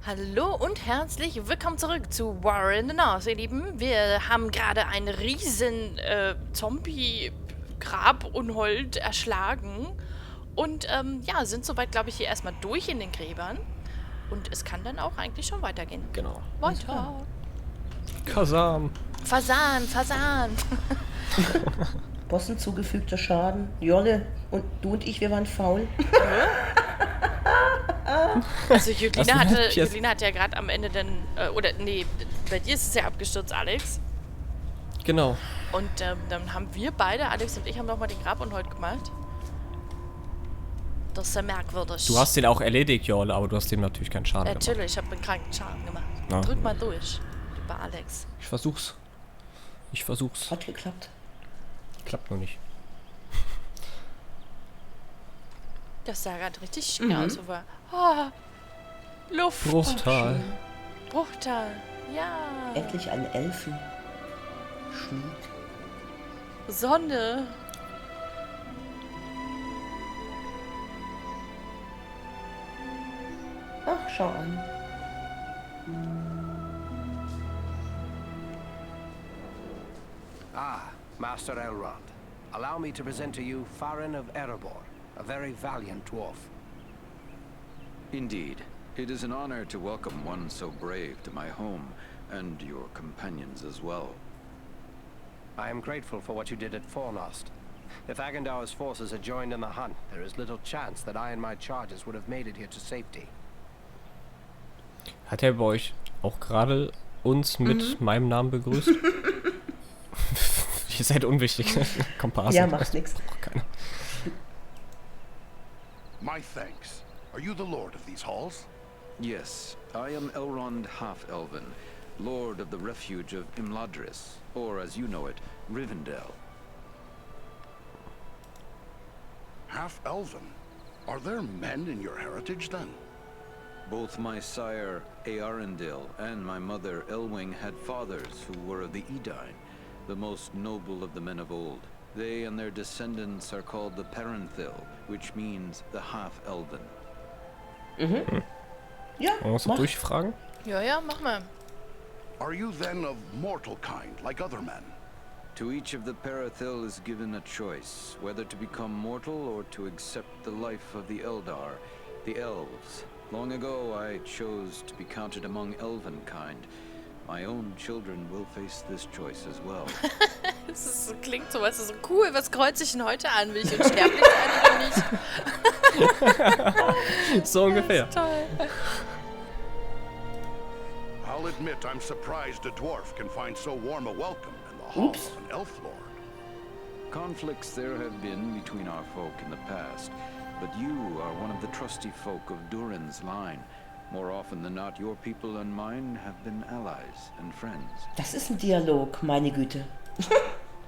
Hallo und herzlich willkommen zurück zu War in the North, ihr Lieben. Wir haben gerade einen riesen Zombie-Grabunhold erschlagen und ja, sind soweit, glaube ich, hier erstmal durch in den Gräbern. Und es kann dann auch eigentlich schon weitergehen. Genau. Weiter. Kasam. Fasan. Bossen zugefügter Schaden. Jorle und du und ich, wir waren faul. Also Julina hatte Yes. ja gerade am Ende dann, bei dir ist es ja abgestürzt, Alex. Genau. Und dann haben wir beide, Alex und ich, haben nochmal den Grabunhold gemacht. Das ist ja merkwürdig. Du hast den auch erledigt, Jorle, aber du hast dem natürlich keinen Schaden gemacht. Natürlich, ich habe einen kranken Schaden gemacht. Ja. Drück mal durch, lieber Alex. Ich versuch's. Hat geklappt. Klappt noch nicht. Das sah gerade richtig schön aus. Luft. Bruchttal. Bruchttal. Ja. Endlich ein Elfenschmied. Sonne. Ach, schau an. Master Elrond, allow me to present to you Farin of Erebor, a very valiant dwarf. Indeed. It is an honor to welcome one so brave to my home, and your companions as well. I am grateful for what you did at Fornost. If Agandaur's forces had joined in the hunt, there is little chance that I and my charges would have made it here to safety. Hat er bei euch auch gerade uns mit meinem Namen begrüßt? Ihr seid unwichtig. Kompass. Ja, macht nix. Keiner. My thanks. Are you the lord of these halls? Yes, I am Elrond Half-Elven, Lord of the Refuge of Imladris, or as you know it, Rivendell. Half-elven? Are there men in your heritage, then? Both my sire, Earendil, and my mother, Elwing, had fathers who were of the Edain, the most noble of the men of old. They and their descendants are called the Parenthil, which means the Half-Elven. Ja, Musst du mach. durchfragen? Ja, mach mal. Are you then of mortal kind, like other men? To each of the Parathil is given a choice, whether to become mortal or to accept the life of the Eldar, the elves. Long ago, I chose to be counted among elven kind. My own children will face this choice as well. Klingt so, weißt du, so cool. Was kreuze ich denn heute an? Will ich unsterblich sein oder nicht? So ungefähr. Toll. I'll admit I'm surprised a dwarf can find so warm a welcome in the hall of an elf lord. Conflicts there have been between our folk in the past, but you are one of the trusty folk of Durin's line. More often than not, your people and mine have been allies and friends. Das ist ein Dialog, meine Güte.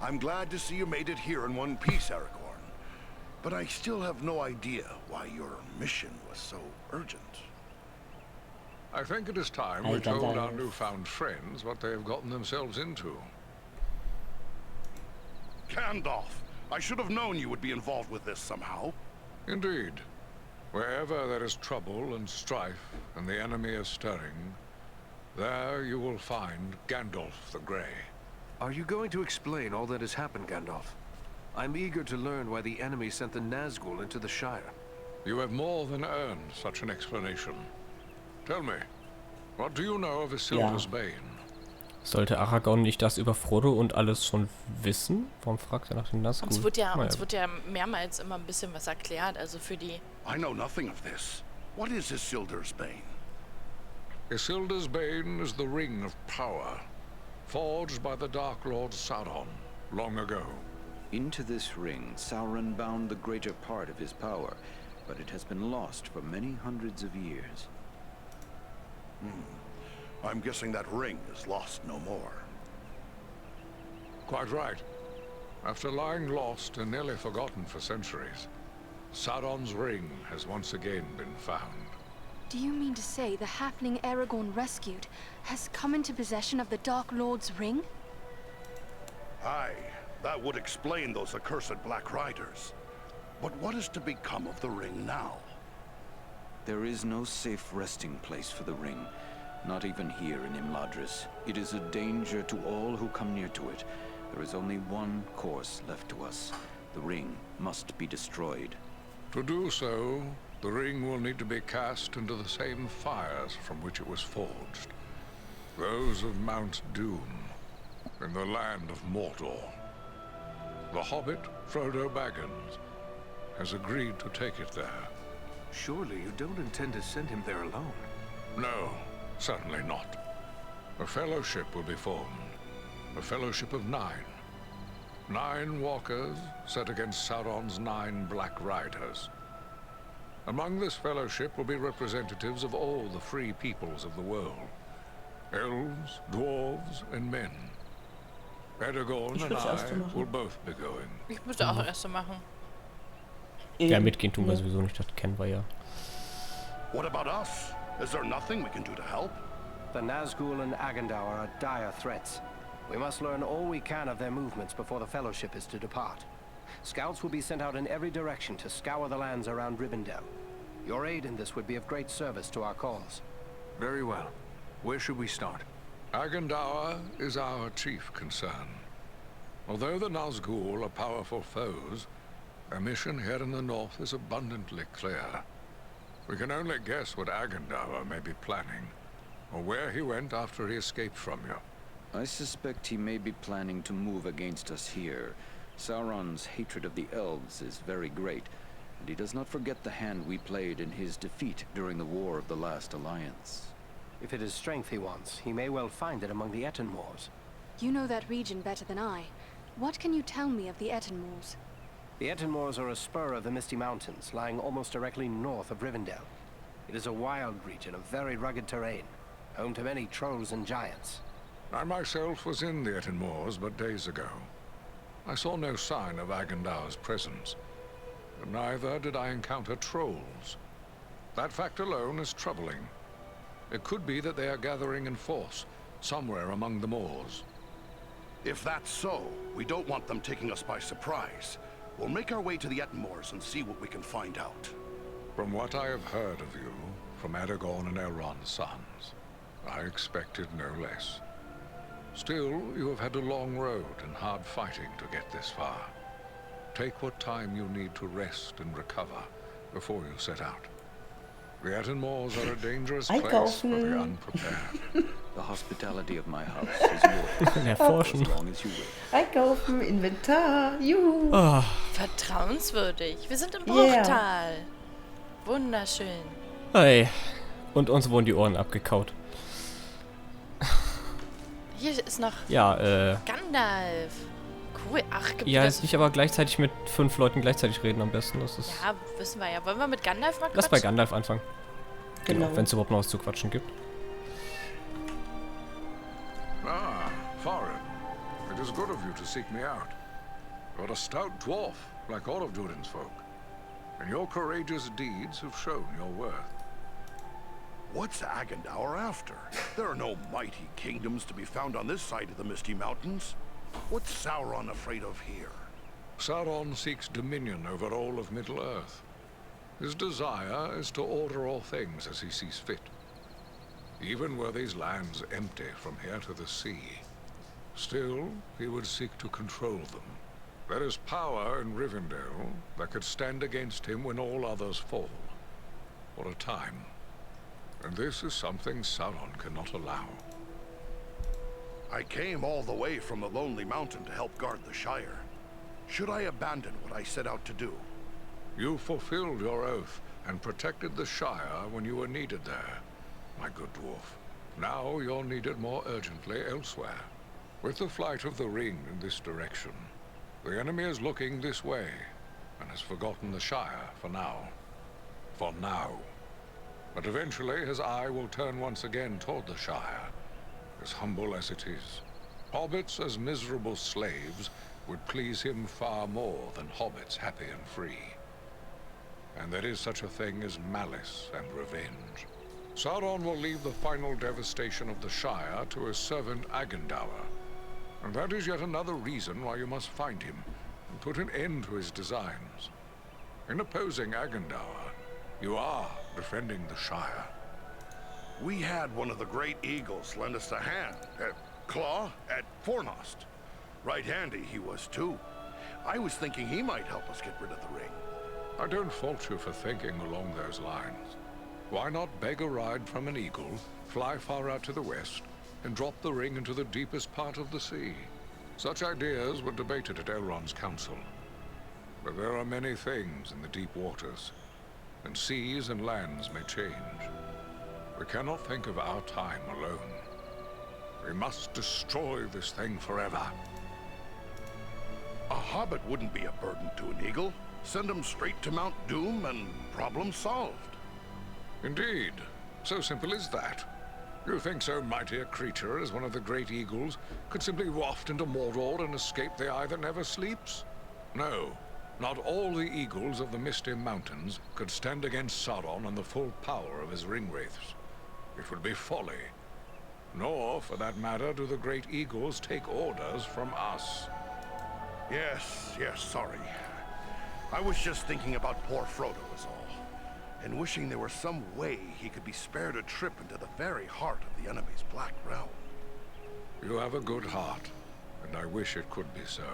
I'm glad to see you made it here in one piece, Aragorn. But I still have no idea why your mission was so urgent. I think it is time we told our newfound friends what they have gotten themselves into. Gandalf, I should have known you would be involved with this somehow. Indeed. Wherever there is trouble and strife, and the enemy is stirring, there you will find Gandalf the Grey. Are you going to explain all that has happened, Gandalf? I'm eager to learn why the enemy sent the Nazgul into the Shire. You have more than earned such an explanation. Tell me, what do you know of Isildur's Bane? Sollte Aragorn nicht das über Frodo und alles schon wissen? Warum fragt er nach dem Nazgul? Uns wird ja mehrmals immer ein bisschen was erklärt, also für die... I know nothing of this. What is Isildur's Bane? Isildur's Bane is the Ring of Power, forged by the Dark Lord Sauron long ago. Into this ring, Sauron bound the greater part of his power, but it has been lost for many hundreds of years. I'm guessing that ring is lost no more. Quite right. After lying lost and nearly forgotten for centuries, Sauron's ring has once again been found. Do you mean to say the halfling Aragorn rescued has come into possession of the Dark Lord's ring? Aye, that would explain those accursed Black Riders. But what is to become of the ring now? There is no safe resting place for the ring, not even here in Imladris. It is a danger to all who come near to it. There is only one course left to us. The ring must be destroyed. To do so, the ring will need to be cast into the same fires from which it was forged. Those of Mount Doom, in the land of Mordor. The hobbit, Frodo Baggins, has agreed to take it there. Surely you don't intend to send him there alone. No, certainly not. A fellowship will be formed. A fellowship of 9. 9 walkers set against Sauron's 9 Black Riders. Among this fellowship will be representatives of all the free peoples of the world. Elves, dwarves, and men. Aragorn and I will both be going. Ich müsste auch erst so machen. Ja, mitgehen tun wir sowieso nicht, das kennen wir ja. What about us? Is there nothing we can do to help? The Nazgul and Agandaur are dire threats. We must learn all we can of their movements before the Fellowship is to depart. Scouts will be sent out in every direction to scour the lands around Rivendell. Your aid in this would be of great service to our cause. Very well. Where should we start? Agandaur is our chief concern. Although the Nazgul are powerful foes, their mission here in the north is abundantly clear. We can only guess what Agandaur may be planning, or where he went after he escaped from you. I suspect he may be planning to move against us here. Sauron's hatred of the elves is very great, and he does not forget the hand we played in his defeat during the War of the Last Alliance. If it is strength he wants, he may well find it among the Etenmoors. You know that region better than I. What can you tell me of the Etenmoors? The Etenmoors are a spur of the Misty Mountains, lying almost directly north of Rivendell. It is a wild region of very rugged terrain, home to many trolls and giants. I myself was in the Etenmoors but days ago. I saw no sign of Agandaur's presence, but neither did I encounter trolls. That fact alone is troubling. It could be that they are gathering in force, somewhere among the moors. If that's so, we don't want them taking us by surprise. We'll make our way to the Etenmoors and see what we can find out. From what I have heard of you, from Aragorn and Elrond's sons, I expected no less. Still, you have had a long road and hard fighting to get this far. Take what time you need to rest and recover before you set out. The Etenmoors are a dangerous place for the unprepared. The hospitality of my house is yours, as long as you will. Einkaufen, Inventar, juhu. Ah, Vertrauenswürdig. Wir sind im Bruchttal. Wunderschön. hey. Und uns wurden die Ohren abgekaut. Hier ist noch Ja, Gandalf. Cool. Ach, gibt ja, das... jetzt nicht aber gleichzeitig mit 5 Leuten gleichzeitig reden am besten. Das ist. Ja, wissen wir ja. Wollen wir mit Gandalf mal quatschen? Lass bei Gandalf anfangen. Genau. Wenn es überhaupt noch was zu quatschen gibt. Ah, Farin. It is good of you to seek me out. You're a stout dwarf, like all of Durin's folk. And your courageous deeds have shown your worth. What's Agandaur after? There are no mighty kingdoms to be found on this side of the Misty Mountains. What's Sauron afraid of here? Sauron seeks dominion over all of Middle-earth. His desire is to order all things as he sees fit. Even were these lands empty from here to the sea, still he would seek to control them. There is power in Rivendell that could stand against him when all others fall. For a time. And this is something Sauron cannot allow. I came all the way from the Lonely Mountain to help guard the Shire. Should I abandon what I set out to do? You fulfilled your oath and protected the Shire when you were needed there, my good dwarf. Now you're needed more urgently elsewhere. With the flight of the ring in this direction, the enemy is looking this way and has forgotten the Shire for now. For now. But eventually his eye will turn once again toward the Shire, as humble as it is. Hobbits as miserable slaves would please him far more than hobbits happy and free. And there is such a thing as malice and revenge. Sauron will leave the final devastation of the Shire to his servant Agandaur. And that is yet another reason why you must find him and put an end to his designs. In opposing Agandaur, You are defending the Shire. We had one of the great eagles lend us a hand. Claw at Fornost. Right-handy he was too. I was thinking he might help us get rid of the ring. I don't fault you for thinking along those lines. Why not beg a ride from an eagle, fly far out to the west, and drop the ring into the deepest part of the sea? Such ideas were debated at Elrond's council. But there are many things in the deep waters, and seas and lands may change. We cannot think of our time alone. We must destroy this thing forever. A hobbit wouldn't be a burden to an eagle. Send him straight to Mount Doom and problem solved. Indeed. So simple as that. You think so mighty a creature as one of the great eagles could simply waft into Mordor and escape the eye that never sleeps? No. Not all the eagles of the Misty Mountains could stand against Sauron and the full power of his ringwraiths. It would be folly. Nor, for that matter, do the great eagles take orders from us. Yes, sorry. I was just thinking about poor Frodo is all. And wishing there were some way he could be spared a trip into the very heart of the enemy's Black Realm. You have a good heart, and I wish it could be so.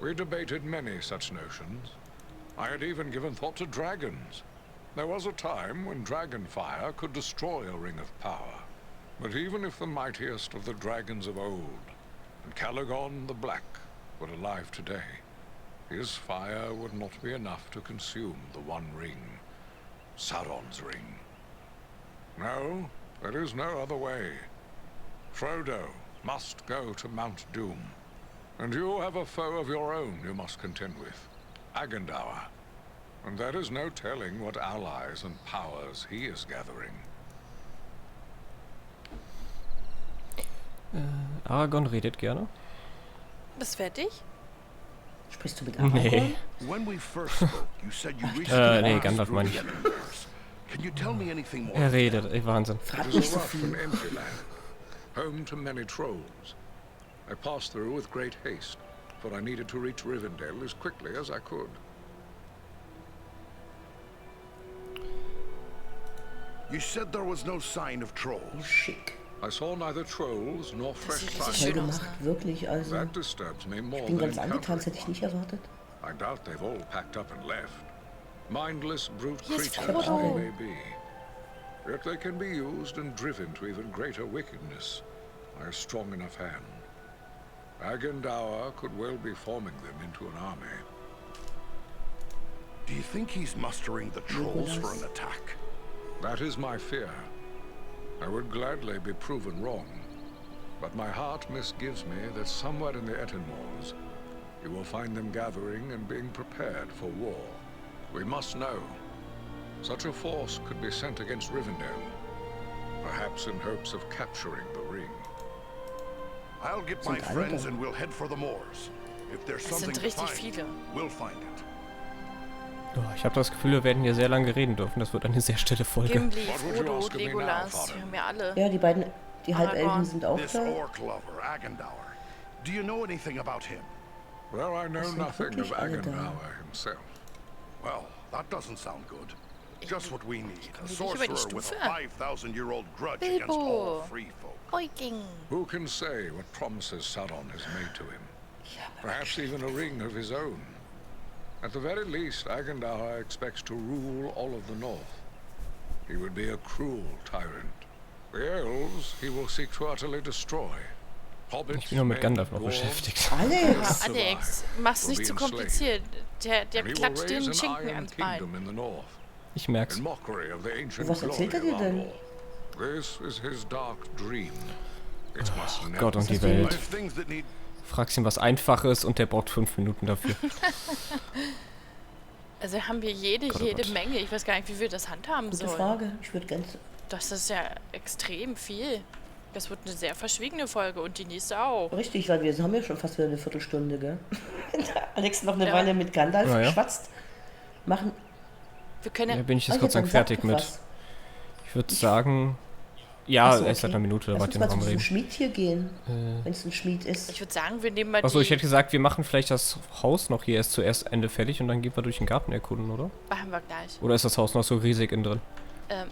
We debated many such notions. I had even given thought to dragons. There was a time when dragon fire could destroy a ring of power. But even if the mightiest of the dragons of old, and Calagon the Black, were alive today, his fire would not be enough to consume the One Ring, Sauron's ring. No, there is no other way. Frodo must go to Mount Doom, and you have a foe of your own you must contend with, Agendaur. And there is no telling what allies and powers he is gathering. Aragorn redet gerne. Bist fertig? Sprichst du mit Aragorn? Nee. When we first spoke, you said you reached Nee, Gandalf meine ich. Can you tell me anything more? Redet, ey, Wahnsinn. Frag It nicht is so a rough viel. and empty land, home to many trolls. I passed through with great haste, for I needed to reach Rivendell as quickly as I could. You said there was no sign of trolls. Schick. I saw neither trolls nor fresh sieht richtig Toll signs. schön aus, gemacht, ne? wirklich. Also, That disturbs me more ich bin than ganz angetan, das hätte ich nicht encountering erwartet. one. I doubt they've all packed up and left. Mindless brute Hier ist creatures Frodo. they may be. Yet they can be used and driven to even greater wickedness by a strong enough hand. Agendaur could well be forming them into an army. Do you think he's mustering the trolls for an attack? That is my fear. I would gladly be proven wrong, but my heart misgives me that somewhere in the Etenmoors, you will find them gathering and being prepared for war. We must know. Such a force could be sent against Rivendell, perhaps in hopes of capturing the ring. I'll get my Sind alle friends da? and we'll head for the moors. If there's Es something sind to richtig find, viele. we'll find it. Oh, ich habe das Gefühl, wir werden hier sehr lange reden dürfen. Das wird eine sehr stille Folge. Gimli, What would you Frodo, ask of me now, Legolas, Father? wir haben ja alle. Ja, die beiden, die Halbelfen Aragorn. sind auch This da. orc lover, Agendaur. Do you know anything about him? Well, I know sind nothing of wirklich alle da. Agendaur himself. Well, that doesn't sound good. Just what we need. A wir nicht über die sorcerer with a Stufe? 5,000-year-old grudge Bilbo. against all free folk. Euking. Who can say what promises Sauron has made to him? Ja, aber Perhaps even a ring of his own. At the very least, Agendaur expects to rule all of the north. He would be a cruel tyrant. The elves he will seek to utterly destroy. Hobbits, Ich bin nur mit men, Gandalf noch dwarves, beschäftigt. Alex! Alex, mach's nicht zu kompliziert. Der and he will klatscht raise den an Schinken iron ans Bein. kingdom in the north, Ich merk's. in mockery of the ancient Was glory erzählt er dir of our denn? lord. This is his dark dream. It must never Gott und die Das heißt, Welt. I've things that need Fragst ihn was Einfaches und der braucht 5 Minuten dafür. Also haben wir jede Gott, oh Gott. Menge. Ich weiß gar nicht, wie wir das handhaben Gute sollen. Frage. Ich würde ganz. Das ist ja extrem viel. Das wird eine sehr verschwiegene Folge und die nächste auch. Richtig, weil wir haben ja schon fast wieder eine Viertelstunde, gell? Alex noch eine Ja. Weile mit Gandalf Ja, ja. schwatzt. Machen. Wir können Da bin ich Ah, jetzt Gott sei Dank dann sag fertig doch mit. was. Ich würde sagen, Ja, Ach so, erst seit okay. einer Minute, da Lass wart uns ihr mal noch zu am diesem Reden. Schmied hier gehen, wenn es ein Schmied ist. Ich würde sagen, wir nehmen mal Achso, die... ich hätte gesagt, wir machen vielleicht das Haus noch hier erst zuerst Ende fertig und dann gehen wir durch den Garten erkunden, oder? Machen wir gleich. Oder ist das Haus noch so riesig innen drin?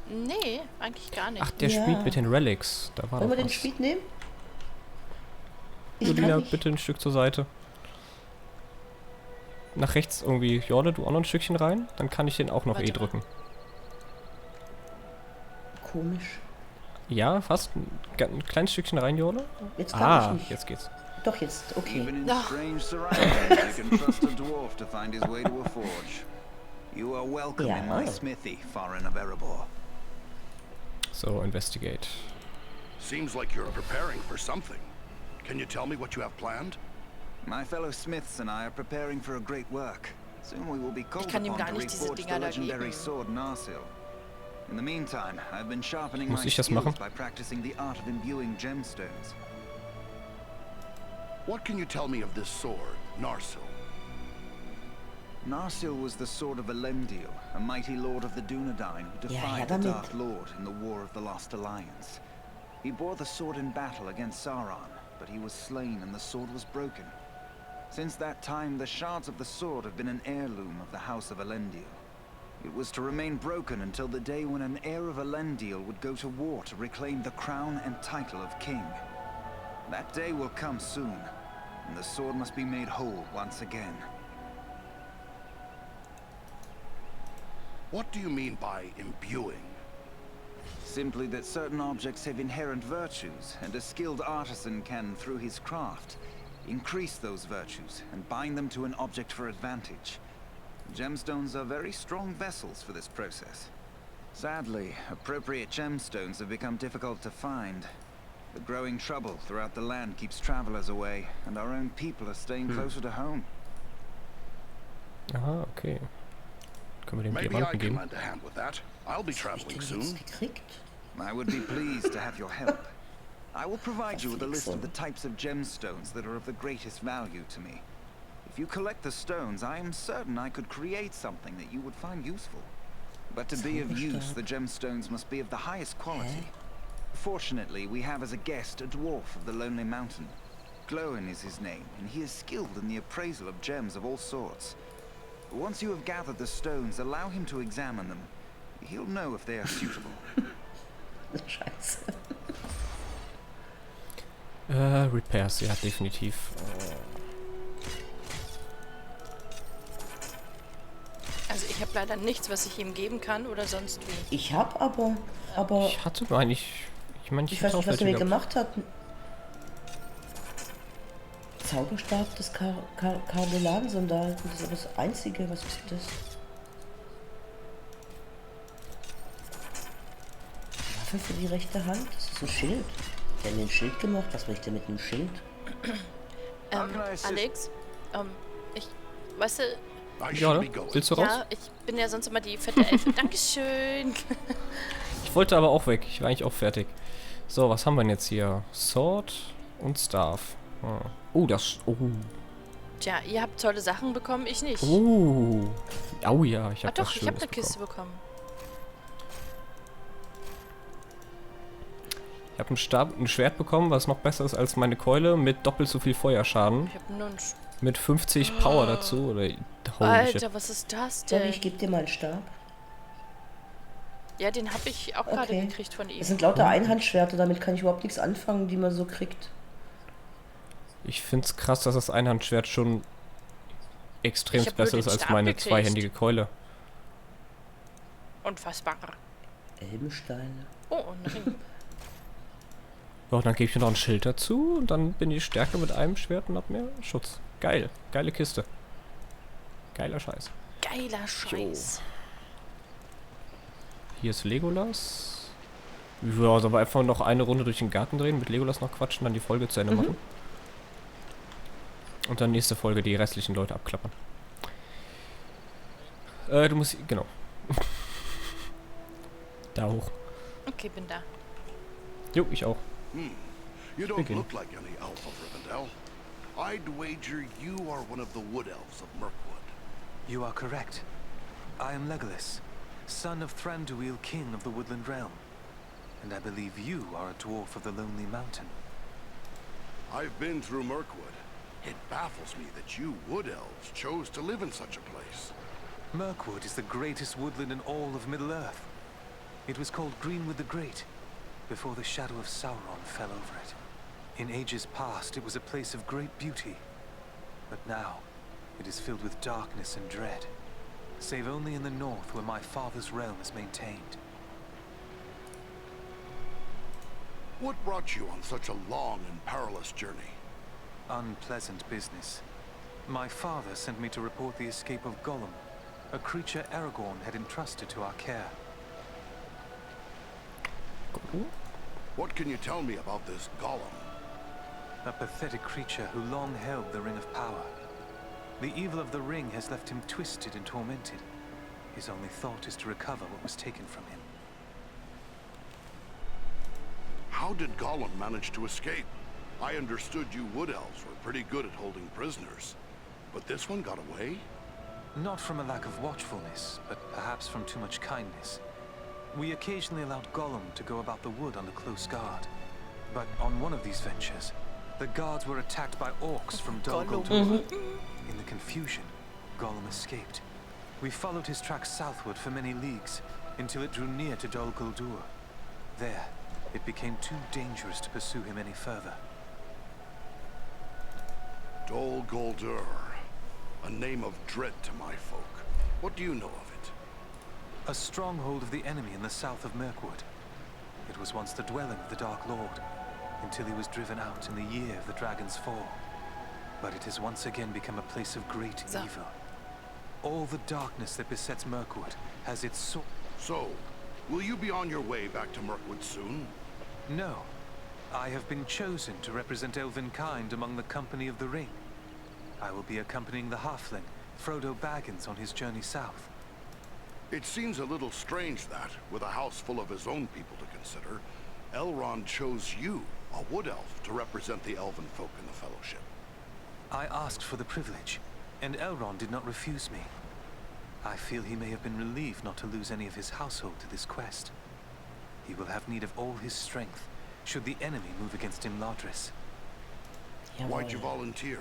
Nee, eigentlich gar nicht. Ach, der Ja. Schmied mit den Relics. Da war Wollen doch wir den was. Schmied nehmen? Ich kann Jolina, nicht. bitte ein Stück zur Seite. Nach rechts irgendwie. Jorle, du auch noch ein Stückchen rein? Dann kann ich den auch noch Warte mal. drücken. Komisch. Ja, fast. Ein kleines Stückchen rein, Jorle. Jetzt kann ich Ah, nicht. jetzt geht's. Doch, jetzt. Okay. Even in No. strange surroundings, you can trust a dwarf to find his way to a forge. You are welcome in my Ja. smithy, Farin of Erebor. So, investigate. Seems like you're preparing for something. Can you tell me what you have planned? My fellow smiths and I are preparing for a great work. Soon we will be called kann ihm upon gar to nicht diese reforge the Dinger da legendary geben. sword Narsil. In the meantime, I've been sharpening Muss my ich das skills machen? by practicing the art of imbuing gemstones. What can you tell me of this sword, Narsil? Narsil was the sword of Elendil, a mighty lord of the Dunedain who Ja, defied her the damit. Dark Lord in the War of the Lost Alliance. He bore the sword in battle against Sauron, but he was slain and the sword was broken. Since that time, the shards of the sword have been an heirloom of the House of Elendil. It was to remain broken until the day when an heir of Elendil would go to war to reclaim the crown and title of king. That day will come soon, and the sword must be made whole once again. What do you mean by imbuing? Simply that certain objects have inherent virtues, and a skilled artisan can, through his craft, increase those virtues and bind them to an object for advantage. Gemstones are very strong vessels for this process. Sadly, appropriate gemstones have become difficult to find. The growing trouble throughout the land keeps travelers away, and our own people are staying closer to home. Aha, okay. Können wir dem Maybe I Diamanten can geben? lend a hand with that. I'll be Wie traveling den soon. jetzt gekriegt? I would be pleased to have your help. I will provide you with a list of the Verflixt. types of gemstones that are of the greatest value to me. If you collect the stones, I am certain I could create something that you would find useful. But to be of use, the gemstones must be of the highest quality. Fortunately, we have as a guest a dwarf of the Lonely Mountain. Glowin is his name, and he is skilled in the appraisal of gems of all sorts. Once you have gathered the stones, allow him to examine them. He'll know if they are suitable. Scheiße. Repairs, ja, definitiv. Also ich habe leider nichts, was ich ihm geben kann oder sonst wie. Ich hab aber. Ich hatte, meine ich... Ich meine, Ich hätte weiß auch nicht, was er welche mir gehabt. gemacht hat. Zauberstab des Kardelan-Sandalen. Das ist aber das Einzige. Was ist das? Waffe für die rechte Hand? Das ist ein Schild. Der hat mir ein Schild gemacht. Was will ich denn mit einem Schild? Alex, ich, weißt du, I Ja, should oder? be going. Willst du raus? ja, ich bin ja sonst immer die fette Elfe. Dankeschön. Ich wollte aber auch weg. Ich war eigentlich auch fertig. So, was haben wir denn jetzt hier? Sword und Staff. Ah. Oh, das... Oh. Tja, ihr habt tolle Sachen bekommen, ich nicht. Oh. Oh ja, ich Ah habe doch, was ich habe Schönes eine Kiste bekommen. bekommen. Ich habe ein Schwert bekommen, was noch besser ist als meine Keule, mit doppelt so viel Feuerschaden. Ich habe nur einen... Mit 50 Power dazu. Oder, holy Alter, shit. was ist das Sorry, denn? ich gebe dir mal einen Stab. Ja, den habe ich auch gerade Okay. gekriegt von ihm. Das sind lauter Einhandschwerter, damit kann ich überhaupt nichts anfangen, die man so kriegt. Ich find's krass, dass das Einhandschwert schon extrem Ich hab nur besser den ist als Stab meine gekriegt. zweihändige Keule. Unfassbar. Elbensteine. Oh, ein Ring. Ja, dann gebe ich mir noch ein Schild dazu und dann bin ich stärker mit einem Schwert und hab mehr Schutz. Geil. Geile Kiste. Geiler Scheiß. Geiler Scheiß. Hier ist Legolas. Ja, sollen wir einfach noch eine Runde durch den Garten drehen, mit Legolas noch quatschen, dann die Folge zu Ende machen. Und dann nächste Folge die restlichen Leute abklappern. Du musst... Genau. Da hoch. Okay, bin da. Jo, ich auch. You don't Begin. look like any elf of Rivendell. I'd wager you are one of the wood elves of Mirkwood. You are correct. I am Legolas, son of Thranduil, king of the Woodland Realm. And I believe you are a dwarf of the Lonely Mountain. I've been through Mirkwood. It baffles me that you wood elves chose to live in such a place. Mirkwood is the greatest woodland in all of Middle-earth. It was called Greenwood the Great, before the shadow of Sauron fell over it. In ages past, it was a place of great beauty. But now, it is filled with darkness and dread, save only in the north where my father's realm is maintained. What brought you on such a long and perilous journey? Unpleasant business. My father sent me to report the escape of Gollum, a creature Aragorn had entrusted to our care. What can you tell me about this Gollum? A pathetic creature who long held the Ring of Power. The evil of the ring has left him twisted and tormented. His only thought is to recover what was taken from him. How did Gollum manage to escape? I understood you wood elves were pretty good at holding prisoners. But this one got away? Not from a lack of watchfulness, but perhaps from too much kindness. We occasionally allowed Gollum to go about the wood under close guard. But on one of these ventures, the guards were attacked by orcs from Dol Guldur. In the confusion, Gollum escaped. We followed his tracks southward for many leagues, until it drew near to Dol Guldur. There, it became too dangerous to pursue him any further. Dol Guldur. A name of dread to my folk. What do you know of it? A stronghold of the enemy in the south of Mirkwood. It was once the dwelling of the Dark Lord, until he was driven out in the year of the dragon's fall. But it has once again become a place of great evil. All the darkness that besets Mirkwood has its source. So, will you be on your way back to Mirkwood soon? No. I have been chosen to represent Elvenkind among the Company of the Ring. I will be accompanying the halfling, Frodo Baggins, on his journey south. It seems a little strange that, with a house full of his own people to consider, Elrond chose you, a wood elf, to represent the elven folk in the Fellowship. I asked for the privilege, and Elrond did not refuse me. I feel he may have been relieved not to lose any of his household to this quest. He will have need of all his strength, should the enemy move against Imladris. Why'd you volunteer?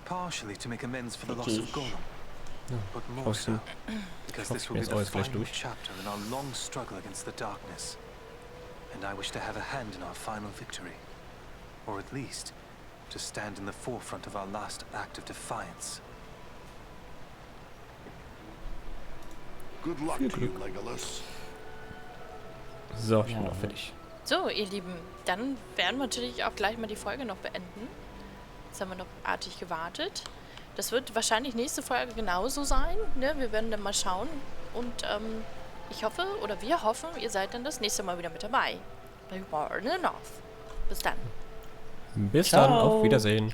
Partially to make amends for the loss of Gollum, but more so because this will be the final chapter in our long struggle against the darkness. And I wish to have a hand in our final victory, or at least to stand in the forefront of our last act of defiance. Good luck to you, Legolas. So, ich bin auch fertig. So, ihr Lieben, dann werden wir natürlich auch gleich mal die Folge noch beenden. Jetzt haben wir noch artig gewartet. Das wird wahrscheinlich nächste Folge genauso sein. Ne? Wir werden dann mal schauen. Und ich hoffe, oder wir hoffen, ihr seid dann das nächste Mal wieder mit dabei. Bei War in the North. Bis dann. Bis dann, auf Wiedersehen.